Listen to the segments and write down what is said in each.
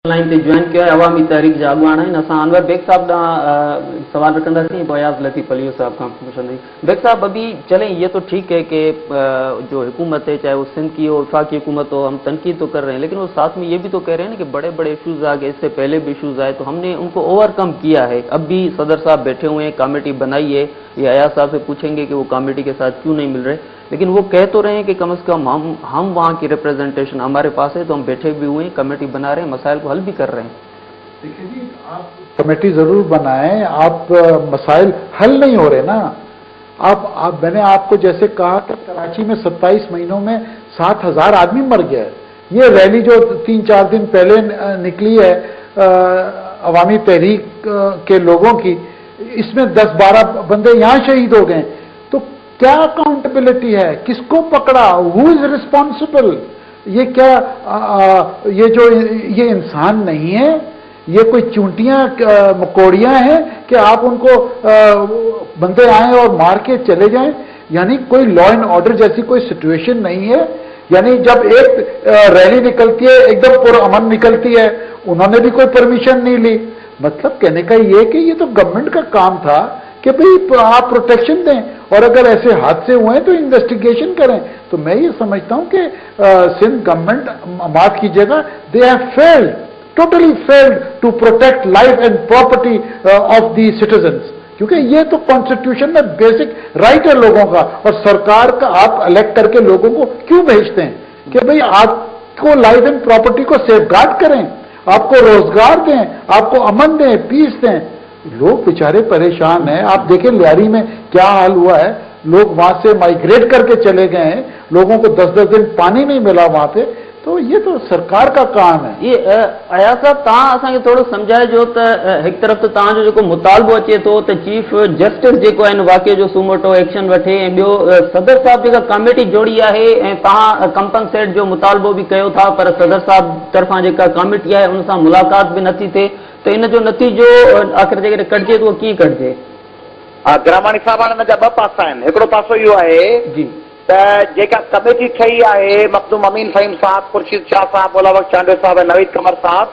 Line ते join किया अवामी तहरीक जा अॻुवान आहिनि। असां अनवर बेग साहब ॾांहुं सवाल रखंदासीं, बयाज़ लतीफ़ अली साहब खां पुछंदासीं। बेग साहब, अभी चलें ये तो ठीक है कि जो हुकूमत है, चाहे वो सिंध की हो, वफाकी हुकूमत हो, हम तनकीद तो कर रहे हैं, लेकिन वो साथ में ये भी तो कह रहे हैं ना कि बड़े बड़े इशूज़ आ गए, इससे पहले भी इशूज़ आए तो हमने उनको ओवरकम किया है। अब भी सदर साहब बैठे हुए हैं, कमेटी बनाई है, ये अयाज साहब से पूछेंगे कि वो कमेटी के साथ क्यों नहीं मिल रहे, लेकिन वो कह तो रहे हैं कि कम से कम हम वहाँ की रिप्रेजेंटेशन हमारे पास है, तो हम बैठे भी हुए हैं, कमेटी बना रहे हैं, मसाइल को हल भी कर रहे हैं। देखिए जी, आप कमेटी जरूर बनाएं, आप मसाइल हल नहीं हो रहे ना। आप मैंने आपको जैसे कहा कि कराची में 27 महीनों में 7,000 आदमी मर गया है। ये रैली जो 3-4 दिन पहले निकली है अवामी तहरीक के लोगों की, इसमें 10-12 बंदे यहाँ शहीद हो गए, तो क्या अकाउंटेबिलिटी है? किसको पकड़ा? हु इज रिस्पॉन्सिबल? ये क्या ये इंसान नहीं है, ये कोई चूंटियां मकोड़ियां हैं कि आप उनको बंदे आए और मार के चले जाएं? यानी कोई लॉ एंड ऑर्डर जैसी कोई सिचुएशन नहीं है। यानी जब एक रैली निकलती है एकदम पुरअमन निकलती है, उन्होंने भी कोई परमिशन नहीं ली। मतलब कहने का ये कि ये तो गवर्नमेंट का काम था कि भाई आप प्रोटेक्शन दें, और अगर ऐसे हादसे हुए हैं तो इन्वेस्टिगेशन करें। तो मैं ये समझता हूं कि सिंध गवर्नमेंट, माफ कीजिएगा, they have failed, totally failed to protect life and property of the citizens, क्योंकि ये तो कॉन्स्टिट्यूशन में बेसिक राइट है लोगों का। और सरकार का आप इलेक्ट करके लोगों को क्यों भेजते हैं कि भाई आपको लाइफ एंड प्रॉपर्टी को सेफगार्ड करें, आपको रोजगार दें, आपको अमन दें, पीस दें। लोग बेचारे परेशान हैं। आप देखें लियारी में क्या हाल हुआ है, लोग वहां से माइग्रेट करके चले गए हैं, लोगों को 10-10 दिन पानी नहीं मिला वहां पे। तो ये तो सरकार का काम है। ये अयाज साहब, तव्हां असांखे थोरो सम्झाइजो त हिकु तरफ़ त तव्हांजो जेको मुतालबो अचे थो त चीफ जस्टिस जेको आहे वाक़े जो सुमोटो एक्शन वठे, ऐं ॿियो सदर साहब जेका कमेटी जोड़ी आहे, ऐं तव्हां कंपनसेट जो मुतालबो बि कयो था, पर सदर साहब तरफ़ां जेका कमेटी आहे उन सां मुलाक़ात बि नथी थिए, त इन जो नतीजो आख़िर जेकॾहिं कढिजे त उहो कीअं कढिजे? ग्रामाणी साहब, हाणे हिन जा ॿ पासा आहिनि। हिकिड़ो पासो इहो आहे जी त जेका कमेटी ठही आहे, मखदूम अमीन फ़हीम साहब, खुर्शीद शाह साहब, मुलावक चांडे साहब ऐं नवीद कमर साहब,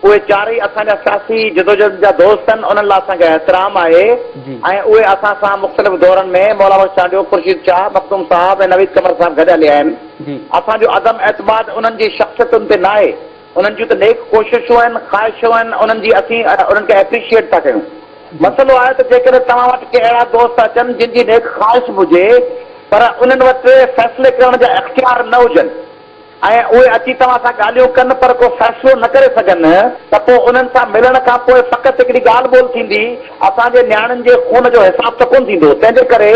उहे चारई असांजा सियासी जदोजहद जा दोस्त आहिनि। उन्हनि लाइ असांखे एहतराम आहे, ऐं उहे असां सां मुख़्तलिफ़ दौरनि में मुलावक चांडियो, खुर्शीद शाह, मखदूम साहब ऐं नवीद कमर साहब गॾु हलिया आहिनि। असांजो अदम एतमाद उन्हनि जी शख़्सियतुनि ते न आहे, उन्हनि जूं त नेक कोशिशूं आहिनि, ख़्वाहिशूं आहिनि, उन्हनि जी असीं उन्हनि खे एप्रिशिएट था कयूं। मसइलो आहे त जेकॾहिं तव्हां वटि के अहिड़ा दोस्त अचनि जिन जी नेक ख़्वाहिश हुजे, पर उन्हनि वटि फ़ैसिले करण जा इख़्तियार न हुजनि, ऐं उहे अची तव्हां सां ॻाल्हियूं कनि पर को फ़ैसिलो न करे सघनि, त पोइ उन्हनि सां मिलण खां पोइ फ़क़ति हिकिड़ी ॻाल्हि ॿोल थींदी, असांजे नियाणियुनि जे खून जो हिसाब त कोन थींदो। तंहिंजे करे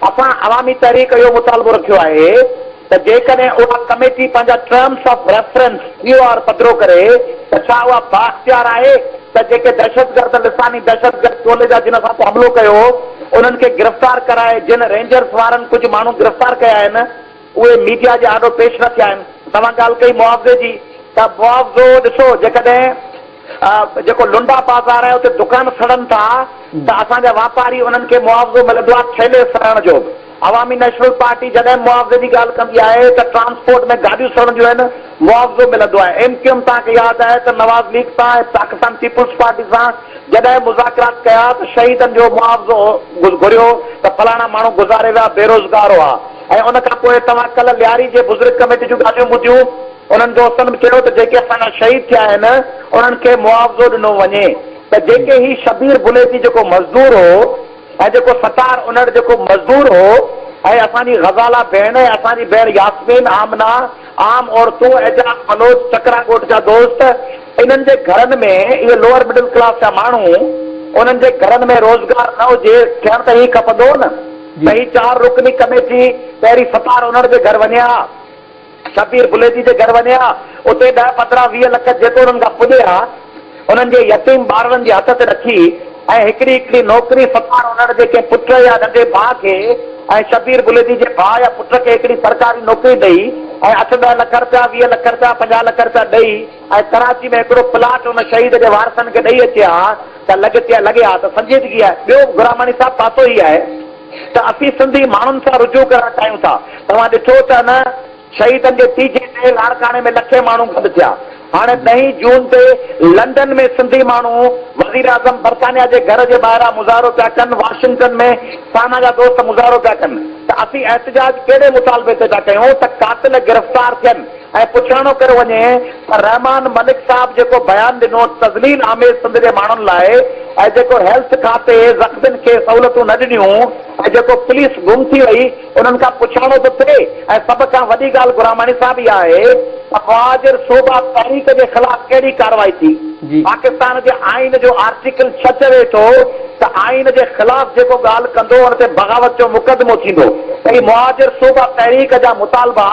असां अवामी तहरीक इहो मुतालबो रखियो आहे त जेकॾहिं उहा कमेटी पंहिंजा टर्म्स ऑफ रेफरेंस POR पधिरो करे, त छा उहा बाख्तियार आहे त जेके दहशतगर्द, लिसानी दहशतगर्द टोले जा जिन सां हमलो कयो, उन्हनि खे गिरफ़्तार कराए, जिन रेंजर्स वारनि कुझु माण्हू गिरफ़्तार कया आहिनि, उहे मीडिया जे आॾो पेश न थिया आहिनि। तव्हां ॻाल्हि कई मुआवज़े जी, त मुआवज़ो ॾिसो, जेकॾहिं जेको लुंडा बाज़ार आहे उते दुकान सड़नि था, त असांजा वापारी उन्हनि खे मुआवज़ो मिलंदो आहे ठेले सड़ण जो। अवामी नेशनल पार्टी जॾहिं मुआवज़े जी ॻाल्हि कंदी आहे त ट्रांसपोर्ट में गाॾियूं सड़ंदियूं आहिनि, मुआवज़ो मिलंदो आहे। MQM तव्हांखे यादि आहे त नवाज़ लीग सां ऐं पाकिस्तान पीपुल्स पार्टी सां जॾहिं मुज़ाकरात कया त शहीदनि जो मुआवज़ो घुरियो त फलाणा माण्हू गुज़ारे विया, बेरोज़गार हुआ। ऐं उन खां पोइ तव्हां कल्ह लियारी जे बुज़ुर्ग कमेटी जूं ॻाल्हियूं ॿुधियूं, उन्हनि दोस्तनि बि चयो त जेके असांजा शहीद थिया आहिनि उन्हनि खे मुआवज़ो ॾिनो वञे। त जेके ही शबीर बुलेती जेको मज़दूर हो, ऐं जेको सतार उनड़ जेको मज़दूर हो, ऐं असांजी गज़ाला भेण, असांजी भेण यास्मीन, आमना, आम औरतूं, एजाज मनोज, चकरा ॻोठ जा दोस्त, इन्हनि जे घरनि में इहे लोअर मिडिल क्लास जा माण्हू, उन्हनि जे घरनि में रोज़गार न हुजे, थियण त ही खपंदो न। त ही 4 रुकनी कमेटी पहिरीं सतार उनड़ जे घर वञिया, शबीर बुलेती जे घर वञिया, उते 10, 15, 20 लख जेको उन्हनि खां पुॼिया, उन्हनि जे यतीम ॿारनि जे हथ ते रखी, ऐं हिकिड़ी नौकिरी सतार उनड़ जे कंहिं पुट या नंढे भाउ खे, ऐं शबीर बुलेती जे भाउ या पुट खे हिकिड़ी सरकारी नौकिरी ॾेई, ऐं 8-10 लख रुपया, 20 लख रुपया, 50 लख रुपया ॾेई, ऐं कराची में हिकिड़ो प्लाट उन शहीद जे वारसनि खे ॾेई अचिया, त लॻे हा त संजीदगी आहे। ॿियो गुरामानी साहब पासो ई आहे त असीं सिंधी माण्हुनि सां रुजू करणु चाहियूं था। तव्हां ॾिठो त न शहीदनि जे तीजे ते लाड़काणे में लखे माण्हू गॾु थिया, हाणे 10 जून ते लंडन में सिंधी माण्हू वज़ीर आज़म बरतानिया जे घर जे ॿाहिरां मुज़ाहिरो पिया कनि, वाशिंगटन में साना जा दोस्त मुज़ाहिरो पिया कनि त असीं एहतजाज कहिड़े मुतालबे ते था कयूं त कातिल गिरफ़्तार थियनि ऐं पुछाणो कयो वञे त रहमान मलिक साहब जेको बयानु ॾिनो तज़लील आमेज़ सिंध जे माण्हुनि लाइ ऐं जेको हेल्थ खाते ज़ख़्मियुनि खे सहूलियतूं न ॾिनियूं ऐं जेको पुलिस गुम थी वई उन्हनि खां पुछाणो थो थिए। ऐं सभ खां वॾी ॻाल्हि गुरामाणी साहब इहा आहे त मुहाजिर सूबा तहरीक जे ख़िलाफ़ कहिड़ी कार्रवाई थी। पाकिस्तान जे आइन जो आर्टिकल 6 चवे थो त आइन जे ख़िलाफ़ जेको ॻाल्हि कंदो हुन ते बग़ावत जो मुक़दमो थींदो। त मुहाजिर सूबा तहरीक जा मुतालबा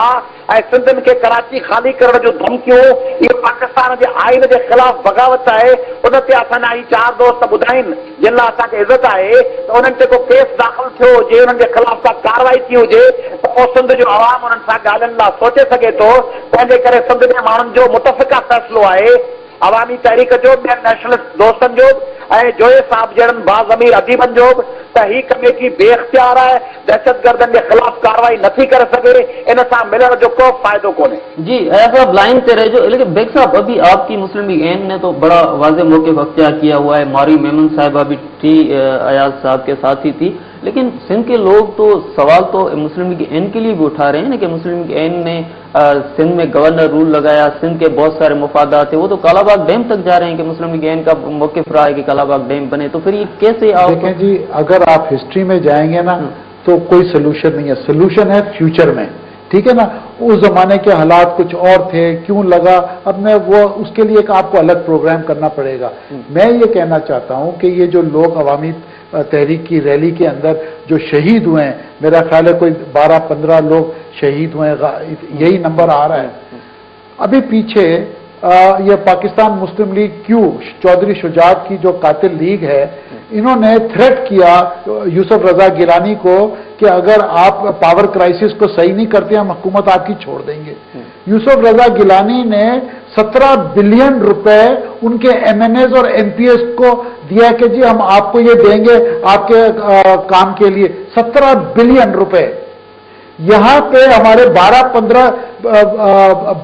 ऐं सिंधियुनि खे कराची खाली करण जूं धमकियूं इहो पाकिस्तान जे आइन जे ख़िलाफ़ बग़ावत आहे। उन ते असांजा ही 4 दोस्त ॿुधाइनि जिन लाइ असांखे इज़त आहे त उन्हनि ते को केस दाख़िल थियो हुजे, उन्हनि जे ख़िलाफ़ का कार्रवाई थी हुजे त पोइ सिंध जो आवाम उन्हनि सां ॻाल्हियुनि लाइ सोचे सघे थो। तंहिंजे करे सिंध जे माण्हुनि जो मुतफ़िक़ा फ़ैसिलो आहे अवामी तहरीक जो, ॿियनि नेशनलिस्ट दोस्तनि जो ऐं जोए साहब जहिड़नि बाज़मीर अदीबनि जो त ही कमेटी बेइख्तियार आहे, दहशतगर्दनि जे ख़िलाफ़ कार्रवाई नथी करे सघे, इन सां मिलण जो को फ़ाइदो कोन्हे। जी साहब लाइन से रह जो, लेकिन बेग साहब अभी आपकी मुस्लिम लीग एन ने तो बड़ा वाज़ेह मौक़िफ़ अख्तियार किया हुआ है। मौरी मेमन साहिबा भी थी, अयाज साहब के साथ ही थी, लेकिन सिंध के लोग तो सवाल तो मुस्लिम लीग एन के लिए भी उठा रहे हैं ना कि मुस्लिम लीग एन ने सिंध में गवर्नर रूल लगाया, सिंध के बहुत सारे मुफादात थे, वो तो कालाबाग डैम तक जा रहे हैं कि मुस्लिम लीग एन का मौक़िफ़ रहा है कि कालाबाग डैम बने। तो फिर ये कैसे आप देखें जी, अगर आप हिस्ट्री में जाएंगे ना तो कोई सोल्यूशन नहीं है, सोल्यूशन है फ्यूचर में, ठीक है ना। उस जमाने के हालात कुछ और थे, क्यों लगा, अब मैं वो उसके लिए एक आपको अलग प्रोग्राम करना पड़ेगा। मैं ये कहना चाहता हूं कि ये जो लोग अवामी तहरीक की रैली के अंदर जो शहीद हुए हैं, मेरा ख्याल है कोई 12-15 लोग शहीद हुए, यही नंबर आ रहा है। अभी पीछे ये पाकिस्तान मुस्लिम लीग क्यों चौधरी शुजात की जो कातिल लीग है, इन्होंने थ्रेट किया यूसुफ रजा गिलानी को कि अगर आप पावर क्राइसिस को सही नहीं करते हम हुकूमत आपकी छोड़ देंगे। यूसुफ रजा गिलानी ने 17 बिलियन रुपए उनके एमएनएस और एमपीएस को दिया कि जी हम आपको ये देंगे आपके काम के लिए, 17 बिलियन रुपए। यहां पे हमारे 12-15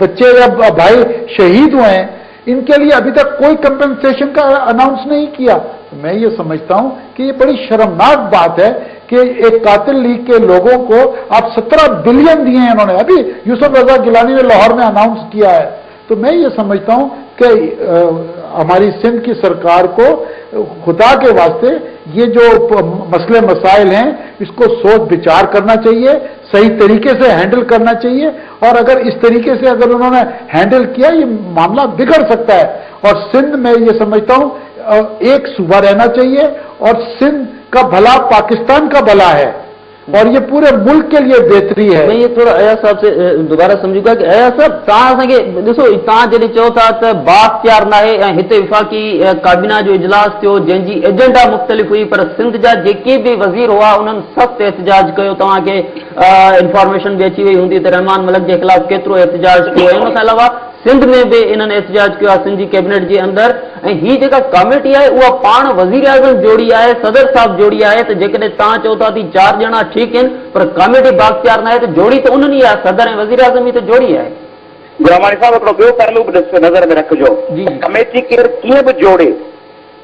बच्चे या भाई शहीद हुए हैं, इनके लिए अभी तक कोई कंपेंसेशन का अनाउंस नहीं किया। मैं ये समझता हूं कि ये बड़ी शर्मनाक बात है कि एक कातिल लीग के लोगों को आप 17 बिलियन दिए हैं इन्होंने। अभी यूसुफ रजा गिलानी ने लाहौर में अनाउंस किया है। तो मैं ये समझता हूं कि हमारी सिंध की सरकार को खुदा के वास्ते ये जो मसले मसाइल हैं इसको सोच विचार करना चाहिए, सही तरीके से हैंडल करना चाहिए। और अगर इस तरीके से अगर उन्होंने हैंडल किया ये मामला बिगड़ सकता है। और सिंध में ये समझता हूं एक सूबा रहना चाहिए और सिंध का भला पाकिस्तान का भला है और ये पूरे मुल्क के लिए बेहतरी है। मैं ये थोड़ा अयाज साहब से दोबारा समझूंगा कि अयाज साहब तव्हां असांखे ॾिसो, तव्हां जॾहिं चओ था त बाख्तियार नाहे ऐं हिते विफ़ाक़ी काबीना जो इजलास थियो जंहिंजी एजेंडा मुख़्तलिफ़ हुई, पर सिंध जा जेके बि वज़ीर हुआ उन्हनि सख़्तु एहतजाज कयो। तव्हांखे इंफॉर्मेशन बि अची वई हूंदी त रहमान मलिक जे ख़िलाफ़ केतिरो एहतजाज कयो ऐं उन खां अलावा सिंध में भी इन्होंने एहतजाज किया सिंध की कैबिनेट के अंदर। ही जेका कमेटी है उहा पाण वज़ीर आज़म जोड़ी है, सदर साहब जोड़ी है। तो जेकॾहिं तव्हां चओ था थी 4 ॼणा ठीक है पर कमेटी बाख्तियार ना है, तो जोड़ी तो उन्हनि है, सदर ऐं वज़ीर आज़म ही तो जोड़ी है। गुलामानी साहब हिकिड़ो ॿियो पहलू बि नज़र में रखिजो, कमेटी केरु कीअं बि जोड़े,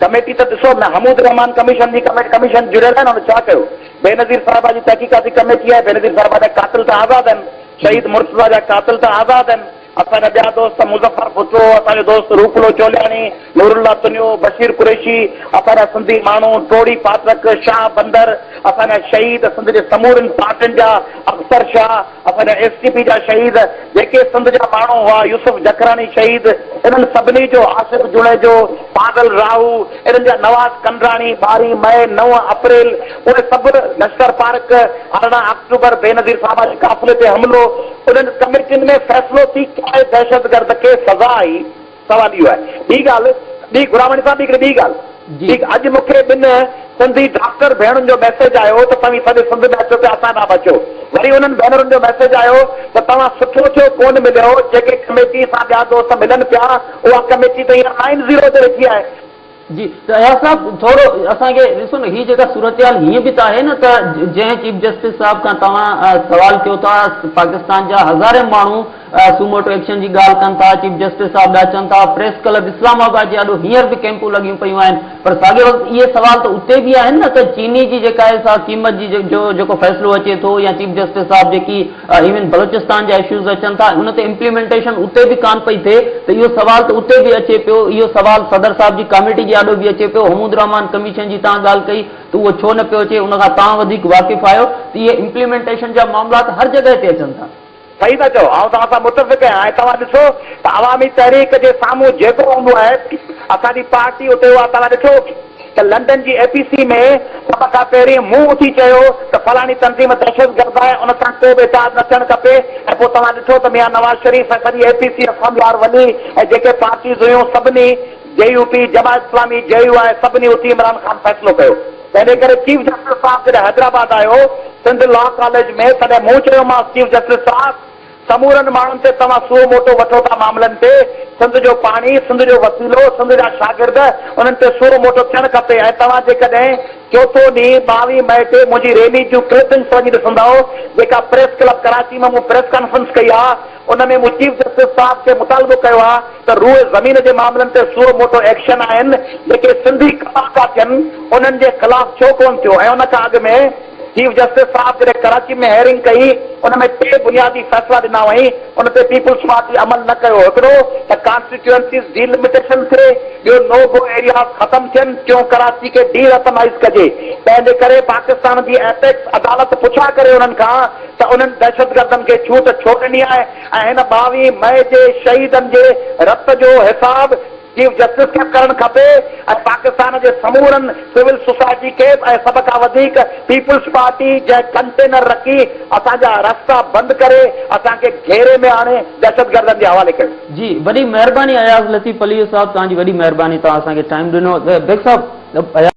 कमेटी त ॾिसो महमूद रहमान कमीशन जी कमीशन जुड़ियल आहे न, हुन छा कयो। बेनज़ीर साहिबा जी तहक़ीक़ाती कमेटी आहे, बेनज़ीर साहिबा जा कातिल त आज़ाद आहिनि, शहीद मुर्तज़ा जा कातिल त आज़ाद आहिनि। असांजा ॿिया दोस्त मुज़फ़र भुट्टो, असांजो दोस्त रूपलो चोलियानी, नूरुल्ला तुनियो, बशीर कुरैशी, असांजा सिंधी माण्हू टोड़ी पात्रक, शाह बंदर, असांजा शहीद सिंध जे समूरनि पार्टियुनि जा, अख्तर शाह, असांजा एसटीपी जा शहीद, जेके सिंध जा माण्हू हुआ, यूसुफ जखरानी शहीद, इन्हनि सभिनी जो, आसिफ जुड़ेजो, पागल राहू, इन्हनि जा नवाज़ कंडराणी, 12 मई 9 अप्रैल, उहे सभु लश्कर पार्क, 18 अक्टूबर बेनज़ीर साहिबा जे काफ़िले ते हमिलो, उन्हनि कमेटियुनि में फ़ैसिलो थी दहशतगर्द के सज़ा आई। सवाल इहो आहे। ॿी ॻाल्हि, ॿी गुलामानी साहब हिकिड़ी ॿी ॻाल्हि, अॼु मूंखे 2 सिंधी डॉक्टर भेणुनि जो मैसेज आयो त तव्हां सॼे सिंध में अचो, असां न बचो। वरी उन्हनि भेनरुनि जो मैसेज आयो त तव्हां सुठो छो कोन मिलियो, जेके कमेटी सां ॿिया दोस्त मिलनि पिया उहा कमेटी त हींअर 9-0 ते वेठी आहे। जी तो अयाज साहब थोड़ो असांखे ॾिसो न, ही जेका सूरतयाल हीअं बि त आहे न त जंहिं चीफ जस्टिस साहब खां तव्हां सवाल कयो था, पाकिस्तान जा हज़ारे माण्हू सुमोटो एक्शन जी ॻाल्हि कनि था, चीफ जस्टिस साहब अचनि था, प्रेस क्लब इस्लामाबाद जे ॾाढो हींअर बि कैंपूं लॻियूं पियूं आहिनि, पर साॻे वक़्तु इहे सवाल त उते बि आहिनि न त चीनी जी जेका आहे सा क़ीमत जी जेको फ़ैसिलो अचे थो, या चीफ जस्टिस साहब जेकी इवन बलोचिस्तान जा इश्यूज़ अचनि था, उन ते इम्प्लीमेंटेशन उते बि कान पई थिए, त इहो सवाल त उते बि अचे पियो, इहो सवाल सदर साहब जी कमेटी जे ॾाढो बि अचे पियो, हमूद रहमान कमीशन जी तव्हां ॻाल्हि कई त उहो छो न पियो अचे, उन खां तव्हां वधीक वाक़िफ़ आहियो त इहे इम्प्लीमेंटेशन जा मामला हर जॻह ते अचनि था। सही था चओ, आउं तव्हां सां मुतफ़िक़ आहियां। ऐं तव्हां ॾिसो त अवामी तहरीक जे साम्हूं जेको हूंदो आहे असांजी पार्टी उते उहा तव्हां ॾिठो त लंडन जी APC में सभ खां पहिरीं मूं उथी चयो त फलाणी तंज़ीम दहशतगर्द आहे, उन सां को बि इताद न थियणु खपे। ऐं पोइ तव्हां ॾिठो त मियां नवाज़ शरीफ़ ऐं सॼी APC असमयार वली ऐं जेके पार्टीज़ हुयूं सभिनी JUP जमात इस्लामी JU आहे सभिनी उथी इमरान ख़ान फ़ैसिलो कयो। तंहिंजे करे चीफ जस्टिस साहब जॾहिं हैदराबाद आयो सिंध लॉ कॉलेज में, तॾहिं मूं चयोमांसि चीफ जस्टिस साहब समूरनि माण्हुनि ते तव्हां सुओ मोटो वठो था मामलनि ते, सिंध जो पाणी, सिंध जो वसीलो, सिंध जा शागिर्द, उन्हनि ते सुओ मोटो थियणु खपे। ऐं तव्हां जेकॾहिं चोथों ॾींहुं 22 मई ते मुंहिंजी रैली जूं क्लिपिंग्स वञी ॾिसंदव, जेका प्रेस क्लब कराची में मूं प्रेस कॉन्फ्रेंस कई आहे, उन में मूं चीफ जस्टिस साहब खे मुतालबो कयो आहे त रूए ज़मीन जे मामलनि ते सुओ मोटो एक्शन आहिनि, जेके सिंधी कलाका थियनि उन्हनि जे ख़िलाफ़ छो कोन थियो। ऐं उन खां अॻु में चीफ जस्टिस साहब जॾहिं कराची में हेयरिंग कई, उन में 3 बुनियादी फ़ैसिला ॾिना वई, उन ते पीपुल्स पार्टी अमल न कयो। हिकिड़ो त कॉन्स्टिट्यूएंसीज़ डिलिमिटेशन थिए, ॿियो नो गो एरियाज़ ख़तमु थियनि, टियों कराची खे डीरकमाइज़ कजे। तंहिंजे करे पाकिस्तान जी एपेक्स अदालत पुछा करे उन्हनि खां त उन्हनि दहशतगर्दनि खे छूट छो ॾिनी आहे, ऐं हिन 22 मई जे शहीदनि जे रत जो हिसाब चीफ जस्टिस खे करणु खपे। ऐं पाकिस्तान जे समूरनि सिविल सोसाइटी खे ऐं सभ खां वधीक पीपुल्स पार्टी जंहिं कंटेनर रखी असांजा रस्ता बंदि करे असांखे घेरे में आणे दहशतगर्दनि जे हवाले कयो। जी, वॾी महिरबानी अयाज़ लतीफ़ अली साहब, तव्हांजी वॾी महिरबानी, तव्हां असांखे टाइम ॾिनो। बेग साहब